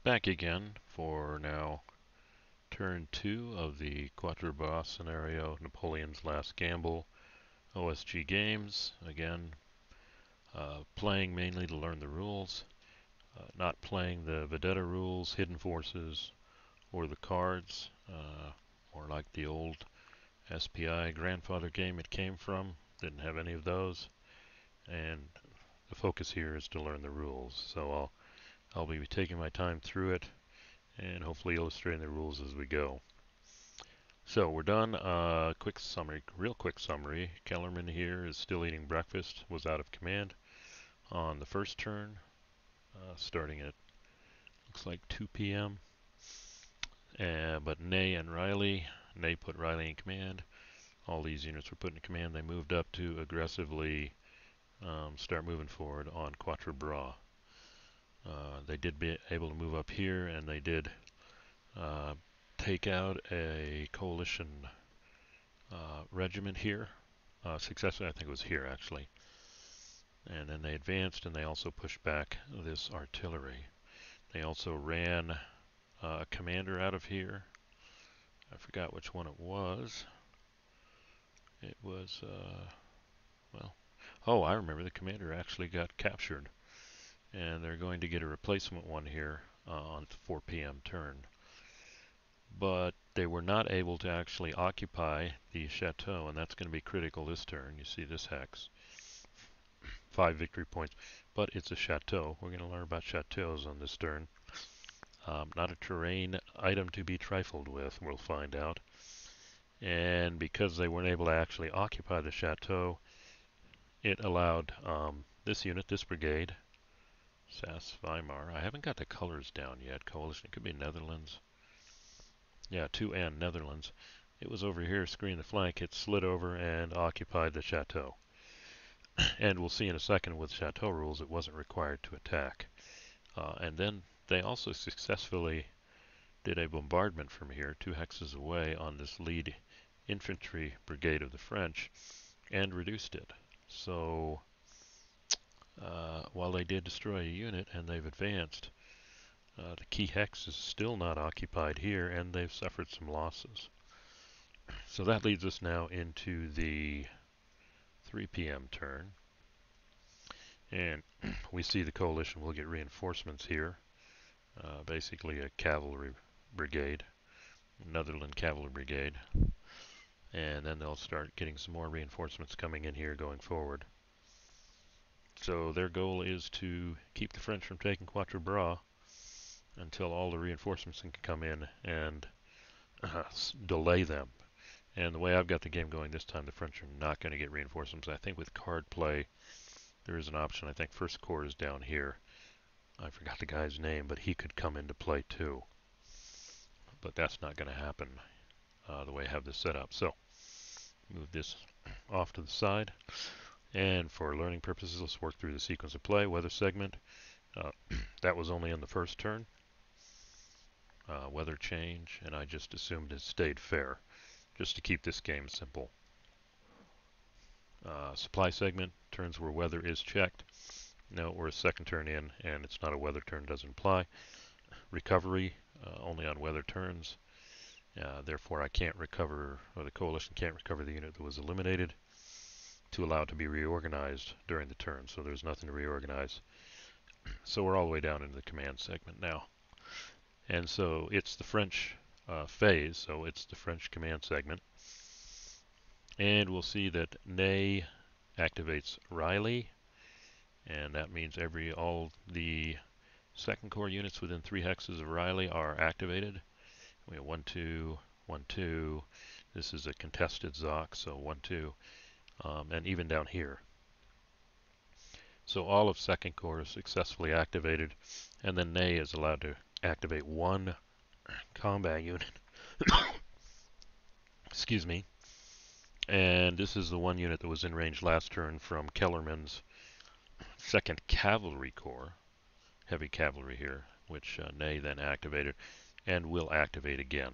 Back again for now turn 2 of the Quatre scenario, Napoleon's Last Gamble, OSG games. Again, playing mainly to learn the rules, not playing the Vendetta rules, hidden forces, or the cards, more like the old SPI grandfather game it came from. Didn't have any of those, and the focus here is to learn the rules. So I'll be taking my time through it and hopefully illustrating the rules as we go. So we're done. Quick summary, real quick summary. Kellerman here is still eating breakfast, was out of command on the first turn, starting at looks like 2 p.m. But Ney and Reille, Ney put Reille in command. All these units were put in command. They moved up to aggressively start moving forward on Quatre. They did be able to move up here, and they did take out a coalition regiment here. Successfully, I think it was here actually. And then they advanced, and they also pushed back this artillery. They also ran a commander out of here. I forgot which one it was. It was, well, oh, I remember the commander actually got captured. And they're going to get a replacement one here on 4 p.m. turn. But they were not able to actually occupy the Chateau, and that's going to be critical this turn. You see this hex. 5 victory points, but it's a Chateau. We're going to learn about Chateaus on this turn. Not a terrain item to be trifled with, we'll find out. And because they weren't able to actually occupy the Chateau, it allowed this unit, this brigade, Sass Weimar. I haven't got the colors down yet. Coalition, it could be Netherlands. Yeah, 2N, Netherlands. It was over here screening the flank. It slid over and occupied the Chateau. And we'll see in a second with Chateau rules, it wasn't required to attack. And then they also successfully did a bombardment from here, 2 hexes away, on this lead infantry brigade of the French, and reduced it. So while they did destroy a unit and they've advanced, the key hex is still not occupied here, and they've suffered some losses. So that leads us now into the 3 p.m. turn. And we see the coalition will get reinforcements here. Basically a cavalry brigade, Netherlands cavalry brigade. And then they'll start getting some more reinforcements coming in here going forward. So their goal is to keep the French from taking Quatre until all the reinforcements can come in and delay them. And the way I've got the game going this time, the French are not going to get reinforcements. I think with card play, there is an option. I think First Corps is down here. I forgot the guy's name, but he could come into play too. But that's not going to happen the way I have this set up. So, move this off to the side. And for learning purposes, let's work through the sequence of play. Weather segment. That was only on the first turn. Weather change, and I just assumed it stayed fair, just to keep this game simple. Supply segment, turns where weather is checked. No, we're a second turn in, and it's not a weather turn, doesn't apply. Recovery, only on weather turns. Therefore, I can't recover, or the coalition can't recover the unit that was eliminated to allow it to be reorganized during the turn. So there's nothing to reorganize. So we're all the way down into the command segment now. And so it's the French phase, so it's the French command segment. And we'll see that Ney activates Reille, and that means all the second corps units within 3 hexes of Reille are activated. We have 1, 2, 1, 2. This is a contested Zoc, so 1, 2, and even down here. So all of second corps is successfully activated, and then Ney is allowed to activate 1 combat unit. Excuse me. And this is the 1 unit that was in range last turn from Kellerman's 2nd Cavalry Corps, heavy cavalry here, which Ney then activated and will activate again.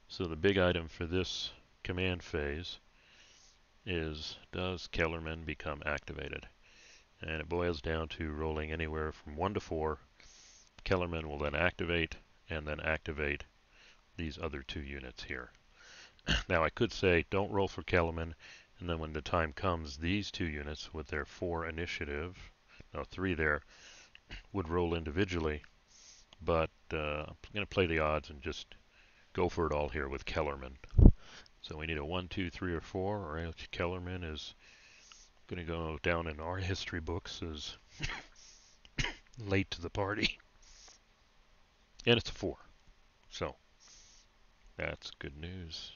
So the big item for this command phase is, does Kellerman become activated? And it boils down to rolling anywhere from 1 to 4 Kellerman will then activate, and then activate these other 2 units here. Now I could say don't roll for Kellerman, and then when the time comes, these 2 units with their 4 initiative, no 3 there, would roll individually, but I'm going to play the odds and just go for it all here with Kellerman. So we need a 1, 2, 3, or 4, or else Kellerman is going to go down in our history books as late to the party. And it's a 4. So that's good news.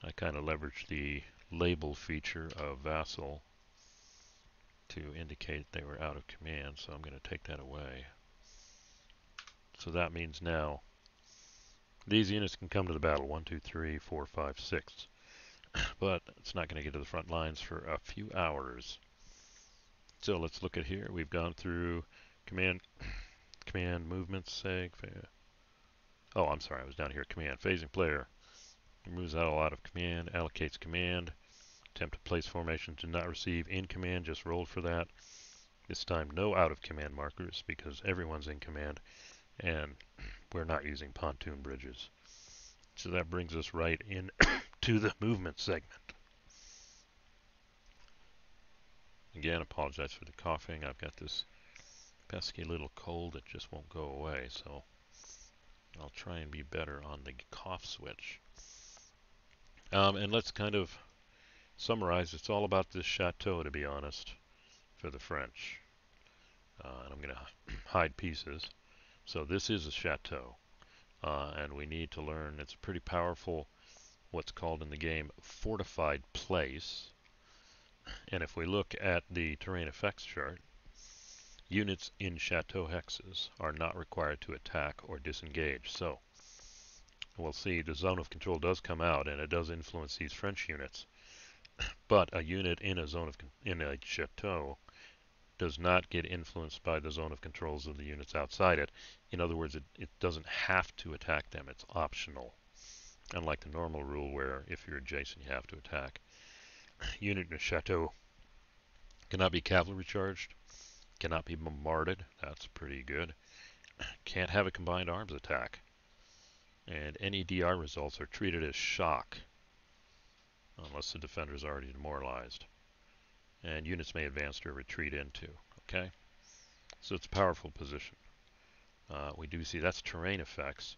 I kind of leveraged the label feature of vassal to indicate they were out of command, so I'm going to take that away. So that means now these units can come to the battle, 1, 2, 3, 4, 5, 6. But it's not going to get to the front lines for a few hours. So let's look at here. We've gone through command movements, say. Oh, I'm sorry, I was down here. Command, phasing player. Removes that all out of command, allocates command. Attempt to place formation, did not receive in command, just rolled for that. This time no out of command markers because everyone's in command and we're not using pontoon bridges. So that brings us right in to the movement segment. Again, apologize for the coughing. I've got this pesky little cold that just won't go away, so I'll try and be better on the cough switch. And let's kind of summarize. It's all about this chateau, to be honest, for the French. And I'm going to hide pieces. So this is a chateau, and we need to learn. It's a pretty powerful, what's called in the game, fortified place. And if we look at the terrain effects chart, units in chateau hexes are not required to attack or disengage. So we'll see the zone of control does come out, and it does influence these French units. But a unit in a chateau does not get influenced by the zone of controls of the units outside it. In other words, it doesn't have to attack them. It's optional. Unlike the normal rule where if you're adjacent, you have to attack. Unit in a chateau cannot be cavalry charged, cannot be bombarded. That's pretty good. Can't have a combined arms attack. And any DR results are treated as shock unless the defender is already demoralized. And units may advance or retreat into. Okay? So it's a powerful position. We do see that's terrain effects.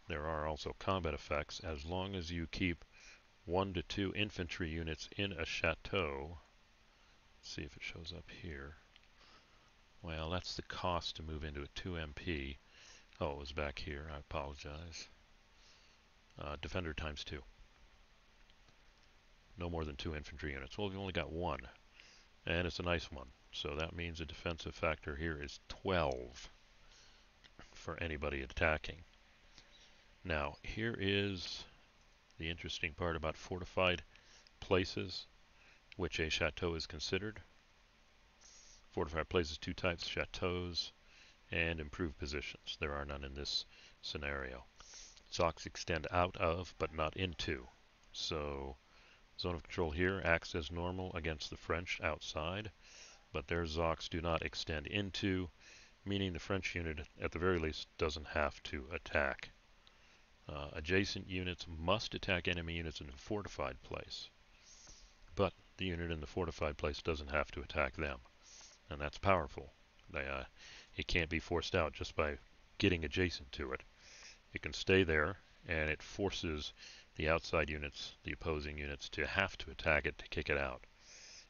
There are also combat effects. As long as you keep 1 to 2 infantry units in a chateau, let's see if it shows up here. Well, that's the cost to move into a 2 MP. Oh, it was back here. I apologize. Defender times 2. No more than 2 infantry units. Well, we've only got 1, and it's a nice one. So that means the defensive factor here is 12 for anybody attacking. Now, here is the interesting part about fortified places, which a chateau is considered. Fortified places, 2 types, chateaus and improved positions. There are none in this scenario. Zocs extend out of, but not into. So, zone of control here acts as normal against the French outside, but their Zocs do not extend into, meaning the French unit, at the very least, doesn't have to attack. Adjacent units must attack enemy units in a fortified place, but the unit in the fortified place doesn't have to attack them, and that's powerful. It can't be forced out just by getting adjacent to it. It can stay there, and it forces the outside units, the opposing units, to have to attack it to kick it out.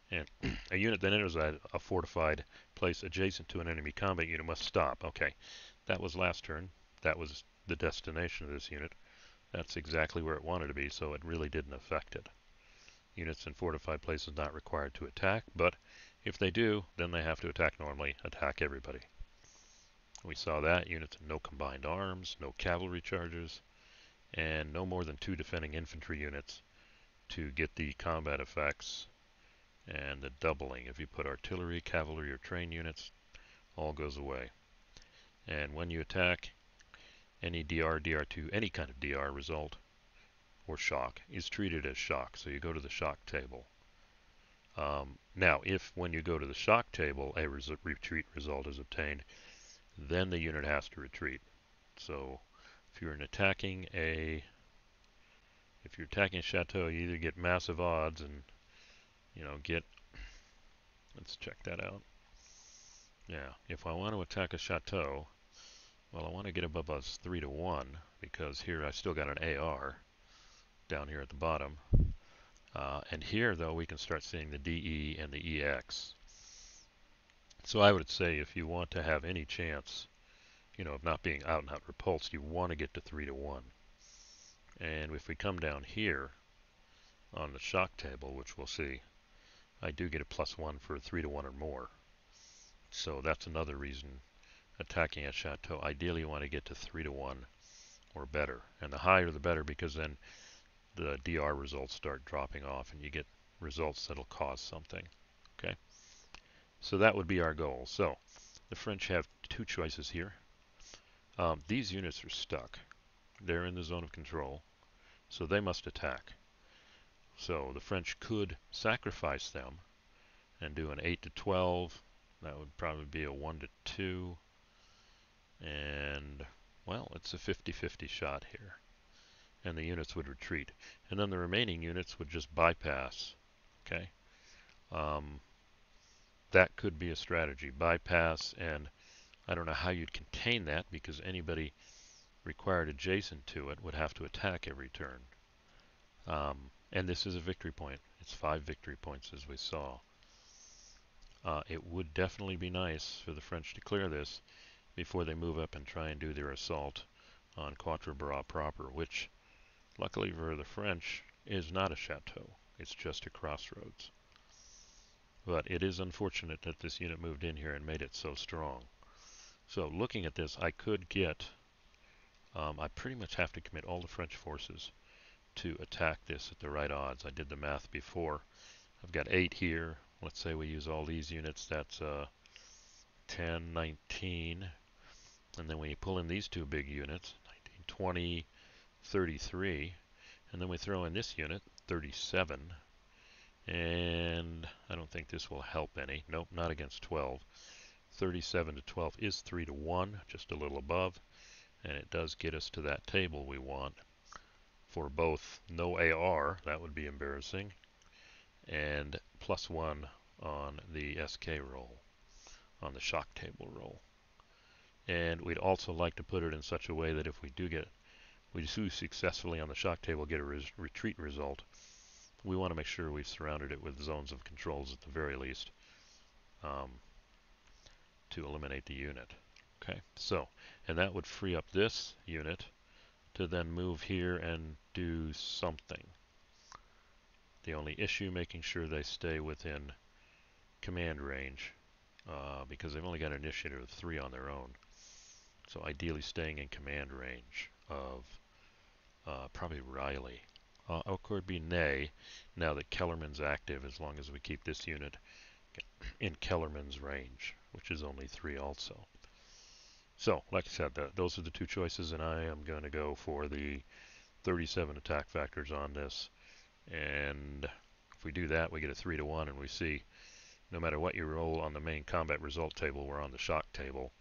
And a unit that enters a fortified place adjacent to an enemy combat unit must stop. Okay, that was last turn. That was the destination of this unit. That's exactly where it wanted to be, so it really didn't affect it. Units in fortified places not required to attack, but if they do, then they have to attack normally, attack everybody. We saw that. Units no combined arms, no cavalry charges, and no more than 2 defending infantry units to get the combat effects and the doubling. If you put artillery, cavalry, or train units, all goes away. And when you attack, any DR, DR2, any kind of DR result or shock is treated as shock. So you go to the shock table. Now, if when you go to the shock table a retreat result is obtained, then the unit has to retreat. So if you're attacking a Chateau, you either get massive odds and let's check that out. Yeah, if I want to attack a Chateau, well, I want to get above us 3-1 because here I still got an AR down here at the bottom. And here, though, we can start seeing the DE and the EX. So I would say if you want to have any chance, of not being out and out repulsed, you want to get to 3-1. And if we come down here on the shock table, which we'll see, I do get a +1 for 3-1 or more. So that's another reason attacking a Chateau. Ideally, you want to get to 3-1 or better. And the higher the better, because then the DR results start dropping off and you get results that'll cause something. Okay? So that would be our goal. So the French have two choices here. These units are stuck. They're in the zone of control, so they must attack. So the French could sacrifice them and do an 8-12. That would probably be a 1-2. And, well, it's a 50-50 shot here. And the units would retreat. And then the remaining units would just bypass. Okay? That could be a strategy. Bypass, and I don't know how you'd contain that because anybody required adjacent to it would have to attack every turn. And this is a victory point. It's 5 victory points as we saw. It would definitely be nice for the French to clear this before they move up and try and do their assault on Quatre proper, which, luckily for the French, is not a chateau. It's just a crossroads. But it is unfortunate that this unit moved in here and made it so strong. So looking at this, I could get, I pretty much have to commit all the French forces to attack this at the right odds. I did the math before. I've got 8 here. Let's say we use all these units. That's 10, 19. And then we pull in these two big units, 19, 20, 33. And then we throw in this unit, 37. And I don't think this will help any. Nope, not against 12. 37-12 is 3-1, just a little above. And it does get us to that table we want for both no AR, that would be embarrassing, and +1 on the SK roll, on the shock table roll. And we'd also like to put it in such a way that if we do successfully on the shock table get a retreat result, we want to make sure we've surrounded it with zones of controls at the very least to eliminate the unit. Okay, so, and that would free up this unit to then move here and do something. The only issue, making sure they stay within command range, because they've only got an initiative of 3 on their own. So ideally staying in command range of probably Reille. Of course, be Nay, now that Kellerman's active, as long as we keep this unit in Kellerman's range, which is only 3 also. So, like I said, those are the two choices, and I am going to go for the 37 attack factors on this. And if we do that, we get a 3-1, and we see no matter what you roll on the main combat result table, we're on the shock table,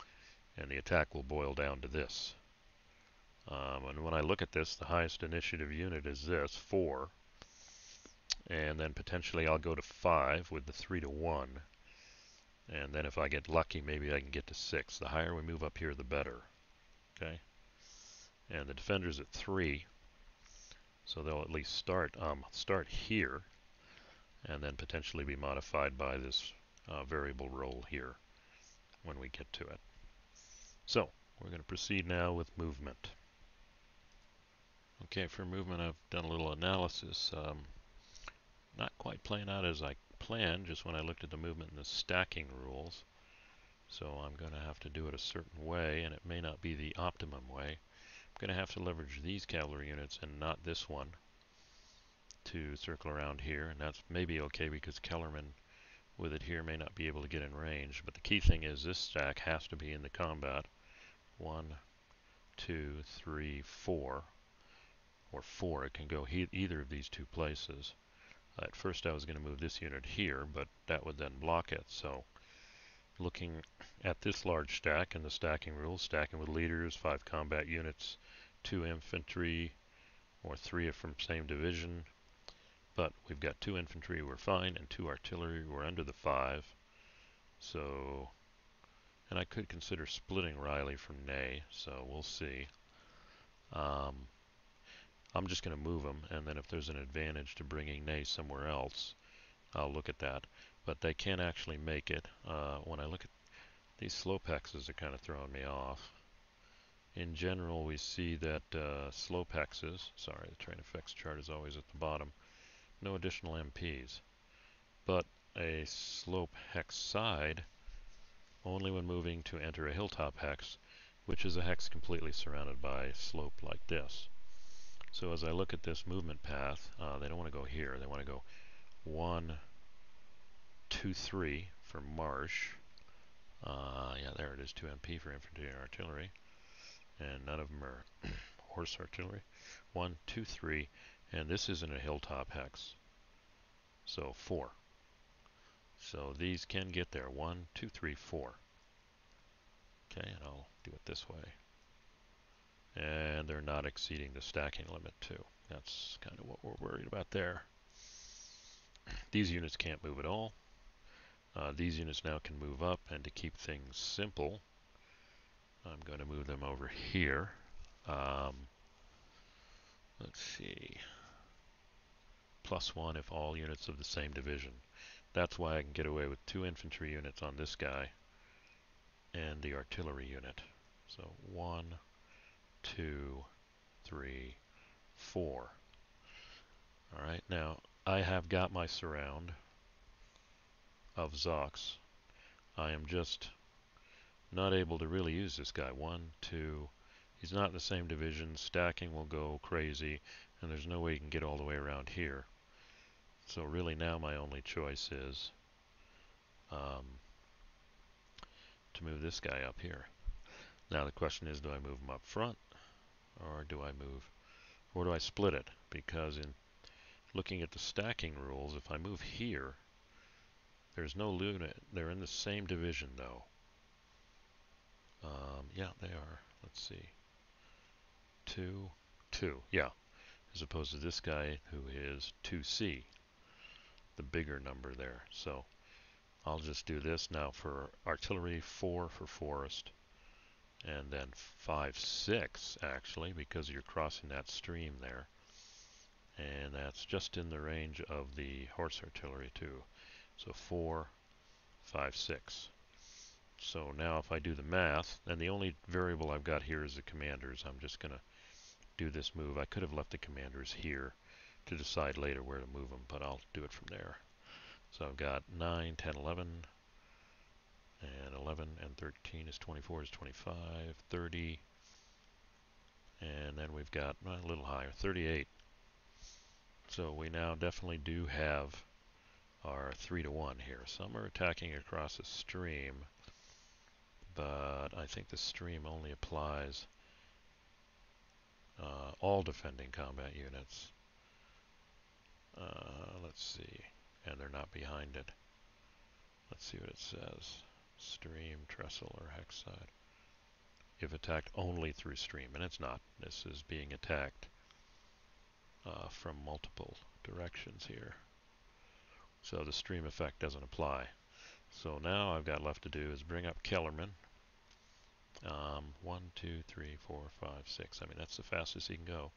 and the attack will boil down to this. And when I look at this, the highest initiative unit is this, 4. And then potentially I'll go to 5 with the 3-1. And then if I get lucky, maybe I can get to 6. The higher we move up here, the better. Okay? And the defender's at 3. So they'll at least start here, and then potentially be modified by this variable roll here when we get to it. So we're going to proceed now with movement. Okay, for movement I've done a little analysis. Not quite playing out as I planned, just when I looked at the movement and the stacking rules. So I'm going to have to do it a certain way, and it may not be the optimum way. I'm going to have to leverage these cavalry units and not this one to circle around here, and that's maybe okay because Kellerman with it here may not be able to get in range. But the key thing is this stack has to be in the combat. 1, 2, 3, 4, or 4. It can go either of these two places. At first I was going to move this unit here, but that would then block it. So looking at this large stack and the stacking rules, stacking with leaders, 5 combat units, 2 infantry, or 3 from same division. But we've got 2 infantry, we're fine, and 2 artillery, we're under the 5. So, and I could consider splitting Reille from Ney, so we'll see. I'm just going to move them, and then if there's an advantage to bringing Ney somewhere else, I'll look at that. But they can't actually make it. When I look at these slope hexes, are kind of throwing me off. In general, we see that slope hexes, sorry, the terrain effects chart is always at the bottom, no additional MPs. But a slope hex side, only when moving to enter a hilltop hex, which is a hex completely surrounded by slope like this. So as I look at this movement path, they don't want to go here. They want to go 1, 2, 3 for marsh. Yeah, there it is, 2 MP for infantry and artillery. And none of them are horse artillery. 1, 2, 3, and this isn't a hilltop hex. So 4. So these can get there. 1, 2, 3, 4. Okay, and I'll do it this way. And they're not exceeding the stacking limit too. That's kind of what we're worried about there. These units can't move at all. These units now can move up, and to keep things simple, I'm going to move them over here. Let's see. +1 if all units of the same division. That's why I can get away with 2 infantry units on this guy and the artillery unit. So 1, 2, 3, 4. Alright, now I have got my surround of Zox. I am just not able to really use this guy. 1, 2, he's not in the same division, stacking will go crazy, and there's no way you can get all the way around here. So really now my only choice is to move this guy up here. Now the question is, do I move him up front, or do I split it? Because in looking at the stacking rules, if I move here, there's no unit. They're in the same division though. Yeah, they are. Let's see. 2, 2. Yeah, as opposed to this guy who is 2C, the bigger number there. So I'll just do this now for artillery, 4 for forest, and then 5, 6 actually, because you're crossing that stream there. And that's just in the range of the horse artillery too. So 4, 5, 6. So now if I do the math, and the only variable I've got here is the commanders, I'm just going to do this move. I could have left the commanders here to decide later where to move them, but I'll do it from there. So I've got 9, 10, 11, and 11 and 13 is 24 is 25, 30, and then we've got a little higher, 38. So we now definitely do have our 3 to 1 here. Some are attacking across a stream, but I think the stream only applies all defending combat units. Let's see, and they're not behind it. Let's see what it says. Stream, trestle, or hex side. If attacked only through stream, and it's not. This is being attacked from multiple directions here. So the stream effect doesn't apply. So now I've got left to do is bring up Kellerman. 1, 2, 3, 4, 5, 6. I mean, that's the fastest he can go.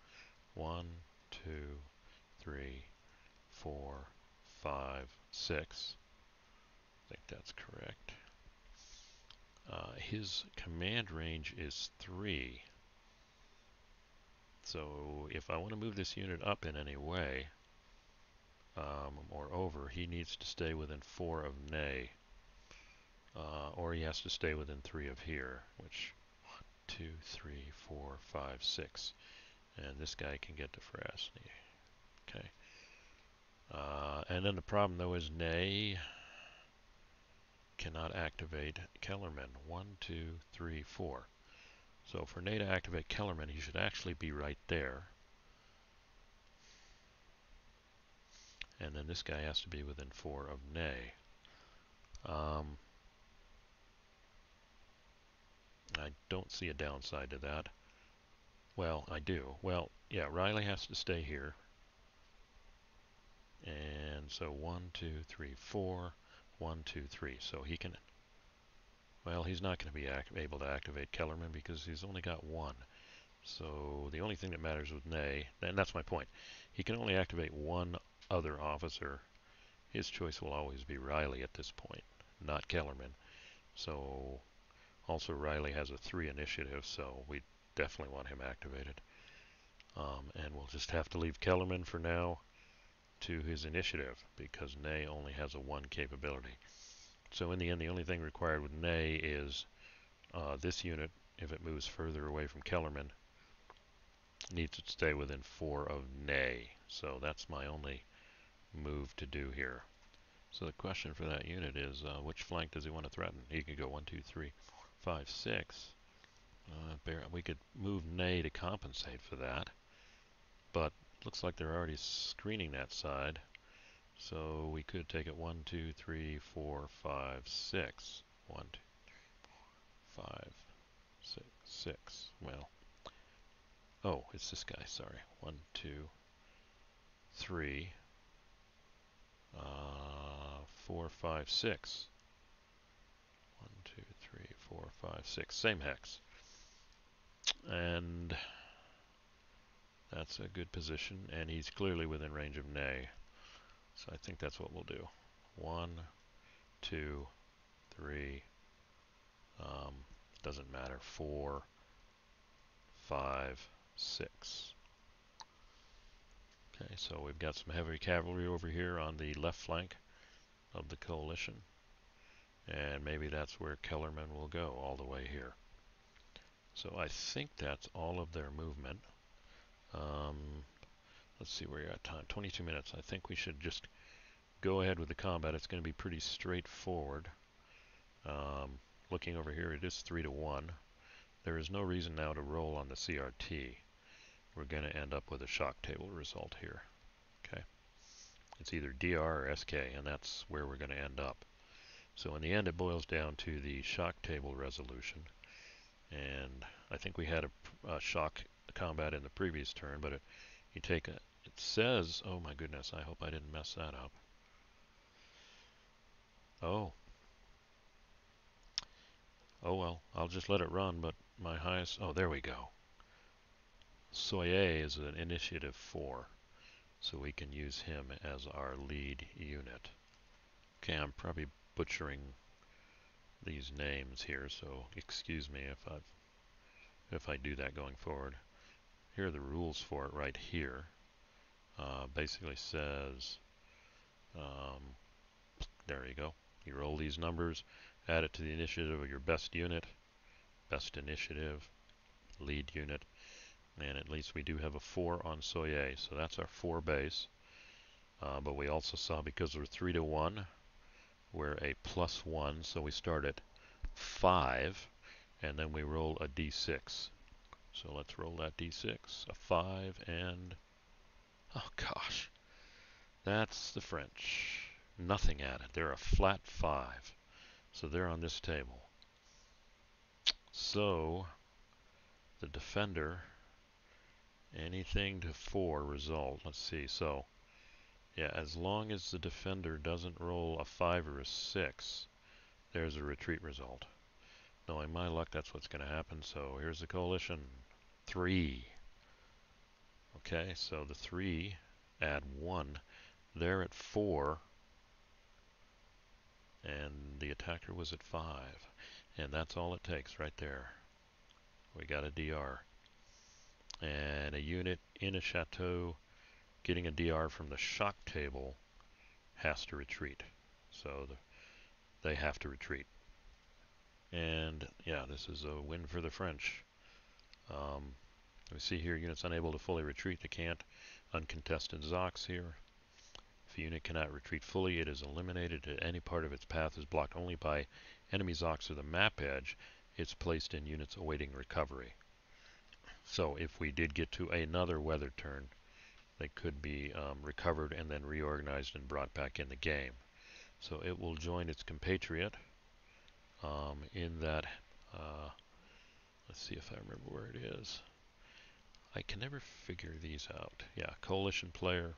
1, 2, 3, 4, 5, 6. I think that's correct. His command range is 3. So if I want to move this unit up in any way, or over, he needs to stay within 4 of Ney. Or he has to stay within 3 of here, which 2, 3, 4, 5, 6. And this guy can get to Frasney. Okay. And then the problem though is Ney cannot activate Kellerman. 1, 2, 3, 4. So for Ney to activate Kellerman, he should actually be right there. And then this guy has to be within 4 of Ney. I don't see a downside to that. Well, I do. Well, yeah, Reille has to stay here. And so 1, 2, 3, 4. 1, 2, 3. So he can... Well, he's not going to be able to activate Kellerman because he's only got one. So the only thing that matters with Ney, and that's my point, he can only activate one other officer. His choice will always be Reille at this point, not Kellerman. So also Reille has a 3 initiative, so we definitely want him activated. And we'll just have to leave Kellerman for now to his initiative because Ney only has a 1 capability. So in the end, the only thing required with Ney is this unit, if it moves further away from Kellerman, needs to stay within 4 of Ney. So that's my only move to do here. So the question for that unit is, which flank does he want to threaten? He could go 1, 2, 3, 5, 6. We could move Ney to compensate for that, but looks like they're already screening that side. So we could take it 1, 2, 3, 4, 5, 6. 1, 2, 5, 6, 6. Well, oh, it's this guy, sorry. 1, 2, 3, 4, 5, 6. 1, 2, 3, 4, 5, 6. Same hex. And that's a good position, and he's clearly within range of Ney. So I think that's what we'll do. 1, 2, 3, doesn't matter, 4, 5, 6. Okay, so we've got some heavy cavalry over here on the left flank of the coalition, and maybe that's where Kellerman will go, all the way here. So I think that's all of their movement. Let's see where you're at time. 22 minutes. I think we should just go ahead with the combat. It's going to be pretty straightforward. Looking over here, it is 3 to 1. There is no reason now to roll on the CRT. We're going to end up with a shock table result here. Okay, it's either DR or SK, and that's where we're going to end up. So in the end, it boils down to the shock table resolution. And I think we had a shock combat in the previous turn, but you take a, it says, oh my goodness, I hope I didn't mess that up. Oh. Oh well, I'll just let it run, but my highest, oh there we go. Soye is an initiative 4, so we can use him as our lead unit. Okay, I'm probably butchering these names here, so excuse me if I do that going forward. Here are the rules for it right here. Basically says, there you go. You roll these numbers, add it to the initiative of your best unit, best initiative, lead unit, and at least we do have a 4 on Soye, so that's our 4 base. But we also saw, because we're 3 to 1, we're a +1, so we start at 5, and then we roll a d6. So let's roll that d6, a 5, and oh gosh, that's the French. Nothing added. They're a flat 5, so they're on this table. So the defender, anything to 4 result. Let's see. So yeah, as long as the defender doesn't roll a 5 or a 6, there's a retreat result. Knowing my luck, that's what's going to happen. So here's the coalition. 3. Okay, so the 3, add 1. They're at 4, and the attacker was at 5. And that's all it takes right there. We got a DR. And a unit in a chateau getting a DR from the shock table has to retreat. So they have to retreat. And yeah, this is a win for the French. We see here units unable to fully retreat. They can't. Uncontested Zocs here. If a unit cannot retreat fully, it is eliminated. Any part of its path is blocked only by enemy Zocs or the map edge. It's placed in units awaiting recovery. So if we did get to another weather turn, they could be recovered and then reorganized and brought back in the game. So it will join its compatriot in that Let's see if I remember where it is. I can never figure these out. Yeah, coalition player.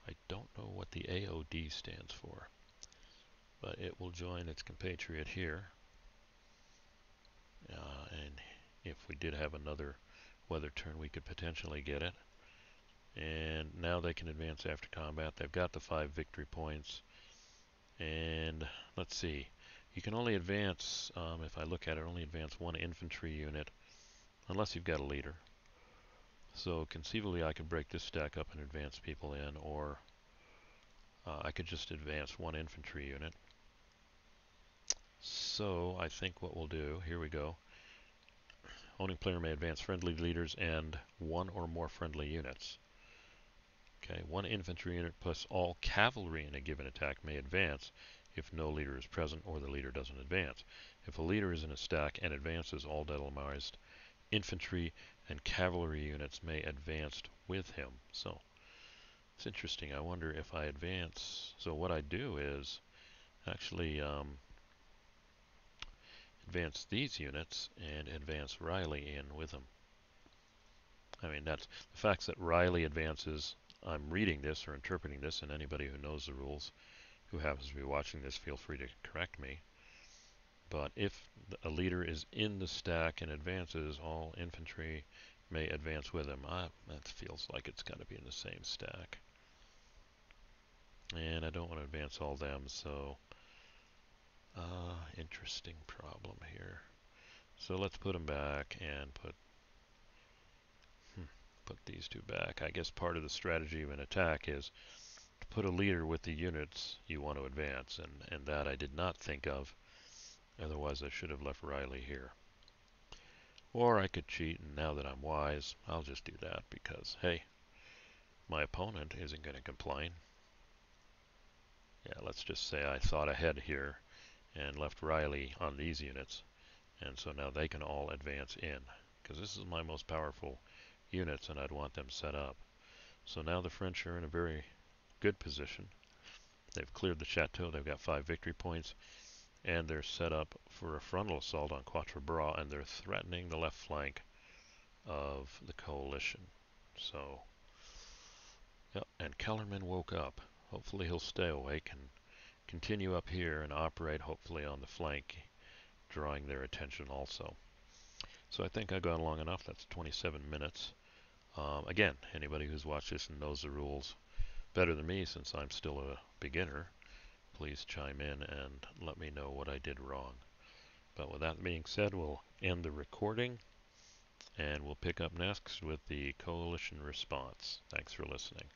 I don't know what the AOD stands for, but it will join its compatriot here. And if we did have another weather turn, we could potentially get it. And now they can advance after combat. They've got the 5 victory points. And let's see. You can only advance, if I look at it, only advance 1 infantry unit, unless you've got a leader. So conceivably I could break this stack up and advance people in, or I could just advance 1 infantry unit. So I think what we'll do, here we go. Owning player may advance friendly leaders and 1 or more friendly units. Okay, 1 infantry unit plus all cavalry in a given attack may advance if no leader is present or the leader doesn't advance. If a leader is in a stack and advances, all Delamarized infantry and cavalry units may advance with him. So it's interesting. I wonder if I advance. So what I do is actually advance these units and advance Reille in with them. I mean, that's the facts that Reille advances. I'm reading this or interpreting this, and anybody who knows the rules, who happens to be watching this, feel free to correct me. But if a leader is in the stack and advances, all infantry may advance with him. That feels like it's got to be in the same stack. And I don't want to advance all them, so interesting problem here. So let's put them back and put these two back. I guess part of the strategy of an attack is to put a leader with the units you want to advance, and that I did not think of. Otherwise I should have left Reille here. Or I could cheat, and now that I'm wise, I'll just do that because, hey, my opponent isn't going to complain. Yeah, let's just say I thought ahead here and left Reille on these units, and so now they can all advance in, because this is my most powerful units and I'd want them set up. So now the French are in a very good position. They've cleared the Chateau, they've got 5 victory points, and they're set up for a frontal assault on Quatre, and they're threatening the left flank of the coalition. So, yeah, and Kellerman woke up. Hopefully he'll stay awake and continue up here and operate hopefully on the flank, drawing their attention also. So I think I've gone long enough. That's 27 minutes. Again, anybody who's watched this and knows the rules better than me, since I'm still a beginner, please chime in and let me know what I did wrong. But with that being said, we'll end the recording and we'll pick up next with the coalition response. Thanks for listening.